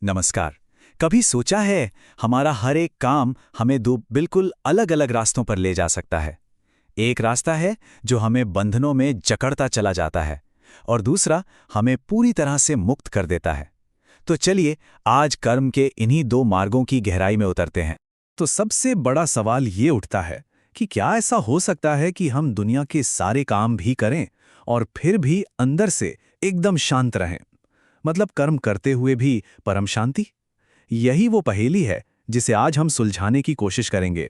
नमस्कार। कभी सोचा है हमारा हर एक काम हमें दो बिल्कुल अलग अलग रास्तों पर ले जा सकता है। एक रास्ता है जो हमें बंधनों में जकड़ता चला जाता है और दूसरा हमें पूरी तरह से मुक्त कर देता है। तो चलिए आज कर्म के इन्हीं दो मार्गों की गहराई में उतरते हैं। तो सबसे बड़ा सवाल ये उठता है कि क्या ऐसा हो सकता है कि हम दुनिया के सारे काम भी करें और फिर भी अंदर से एकदम शांत रहें? मतलब कर्म करते हुए भी परम शांति। यही वो पहेली है जिसे आज हम सुलझाने की कोशिश करेंगे।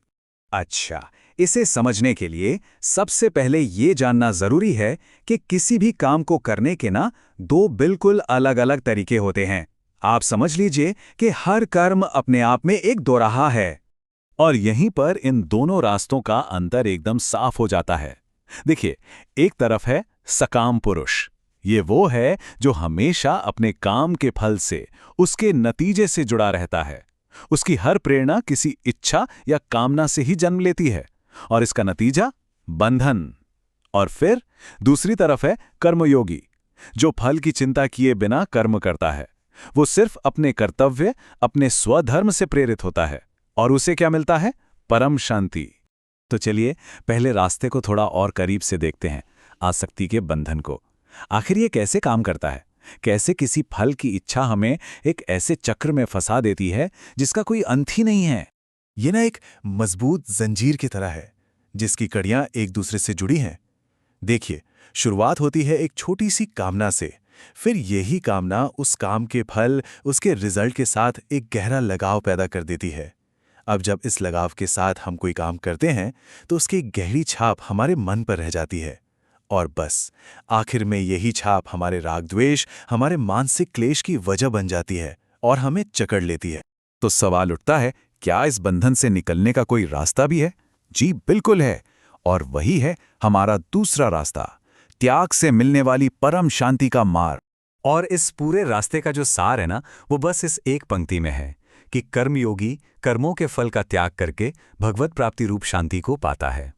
अच्छा, इसे समझने के लिए सबसे पहले ये जानना जरूरी है कि किसी भी काम को करने के ना दो बिल्कुल अलग अलग तरीके होते हैं। आप समझ लीजिए कि हर कर्म अपने आप में एक दोराहा है। और यहीं पर इन दोनों रास्तों का अंतर एकदम साफ हो जाता है। देखिए, एक तरफ है सकाम पुरुष। ये वो है जो हमेशा अपने काम के फल से, उसके नतीजे से जुड़ा रहता है। उसकी हर प्रेरणा किसी इच्छा या कामना से ही जन्म लेती है और इसका नतीजा बंधन। और फिर दूसरी तरफ है कर्मयोगी, जो फल की चिंता किए बिना कर्म करता है। वो सिर्फ अपने कर्तव्य, अपने स्वधर्म से प्रेरित होता है और उसे क्या मिलता है? परम शांति। तो चलिए पहले रास्ते को थोड़ा और करीब से देखते हैं, आसक्ति के बंधन को। आखिर ये कैसे काम करता है? कैसे किसी फल की इच्छा हमें एक ऐसे चक्र में फंसा देती है जिसका कोई अंत ही नहीं है? ये ना एक मजबूत जंजीर की तरह है जिसकी कड़ियां एक दूसरे से जुड़ी हैं। देखिए, शुरुआत होती है एक छोटी सी कामना से, फिर यही कामना उस काम के फल, उसके रिजल्ट के साथ एक गहरा लगाव पैदा कर देती है। अब जब इस लगाव के साथ हम कोई काम करते हैं तो उसकी एक गहरी छाप हमारे मन पर रह जाती है और बस आखिर में यही छाप हमारे राग द्वेष, हमारे मानसिक क्लेश की वजह बन जाती है और हमें जकड़ लेती है। तो सवाल उठता है, क्या इस बंधन से निकलने का कोई रास्ता भी है? जी बिल्कुल है। और वही है हमारा दूसरा रास्ता, त्याग से मिलने वाली परम शांति का मार्ग। और इस पूरे रास्ते का जो सार है ना, वो बस इस एक पंक्ति में है कि कर्मयोगी कर्मों के फल का त्याग करके भगवत प्राप्ति रूप शांति को पाता है।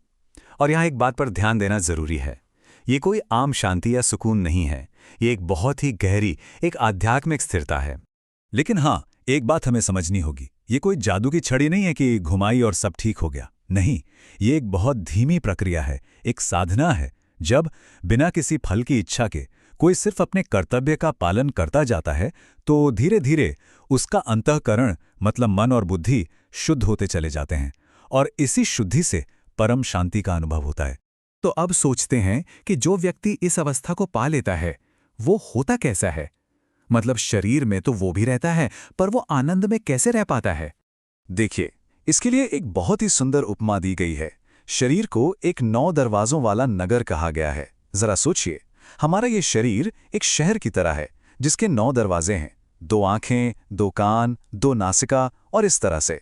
और यहाँ एक बात पर ध्यान देना जरूरी है, ये कोई आम शांति या सुकून नहीं है। ये एक बहुत ही गहरी, एक आध्यात्मिक स्थिरता है। लेकिन हाँ, एक बात हमें समझनी होगी, ये कोई जादू की छड़ी नहीं है कि घुमाई और सब ठीक हो गया। नहीं, ये एक बहुत धीमी प्रक्रिया है, एक साधना है। जब बिना किसी फल की इच्छा के कोई सिर्फ अपने कर्तव्य का पालन करता जाता है तो धीरे धीरे उसका अंतःकरण, मतलब मन और बुद्धि, शुद्ध होते चले जाते हैं और इसी शुद्धि से परम शांति का अनुभव होता है। तो अब सोचते हैं कि जो व्यक्ति इस अवस्था को पा लेता है वो होता कैसा है? मतलब शरीर में तो वो भी रहता है, पर वो आनंद में कैसे रह पाता है? देखिए, इसके लिए एक बहुत ही सुंदर उपमा दी गई है। शरीर को एक 9 दरवाजों वाला नगर कहा गया है। जरा सोचिए, हमारा ये शरीर एक शहर की तरह है जिसके 9 दरवाजे हैं, 2 आंखें, 2 कान, 2 नासिका और इस तरह से।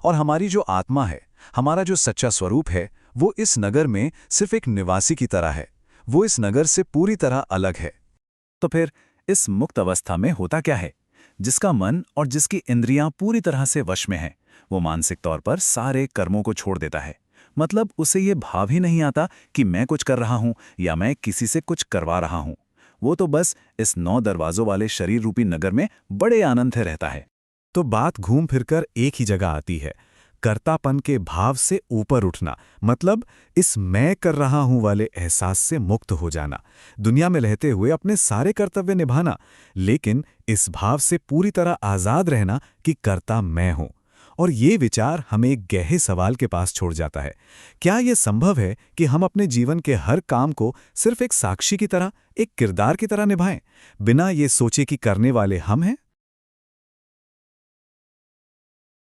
और हमारी जो आत्मा है, हमारा जो सच्चा स्वरूप है, वो इस नगर में सिर्फ एक निवासी की तरह है। वो इस नगर से पूरी तरह अलग है। तो फिर इस मुक्त अवस्था में होता क्या है? जिसका मन और जिसकी इंद्रियां पूरी तरह से वश में हैं, वो मानसिक तौर पर सारे कर्मों को छोड़ देता है। मतलब उसे ये भाव ही नहीं आता कि मैं कुछ कर रहा हूं या मैं किसी से कुछ करवा रहा हूं। वो तो बस इस 9 दरवाजों वाले शरीर रूपी नगर में बड़े आनंद से रहता है। तो बात घूम फिरकर एक ही जगह आती है, कर्तापन के भाव से ऊपर उठना। मतलब इस मैं कर रहा हूं वाले एहसास से मुक्त हो जाना, दुनिया में रहते हुए अपने सारे कर्तव्य निभाना, लेकिन इस भाव से पूरी तरह आजाद रहना कि कर्ता मैं हूं। और ये विचार हमें एक गहरे सवाल के पास छोड़ जाता है। क्या यह संभव है कि हम अपने जीवन के हर काम को सिर्फ एक साक्षी की तरह, एक किरदार की तरह निभाएं, बिना ये सोचे कि करने वाले हम हैं?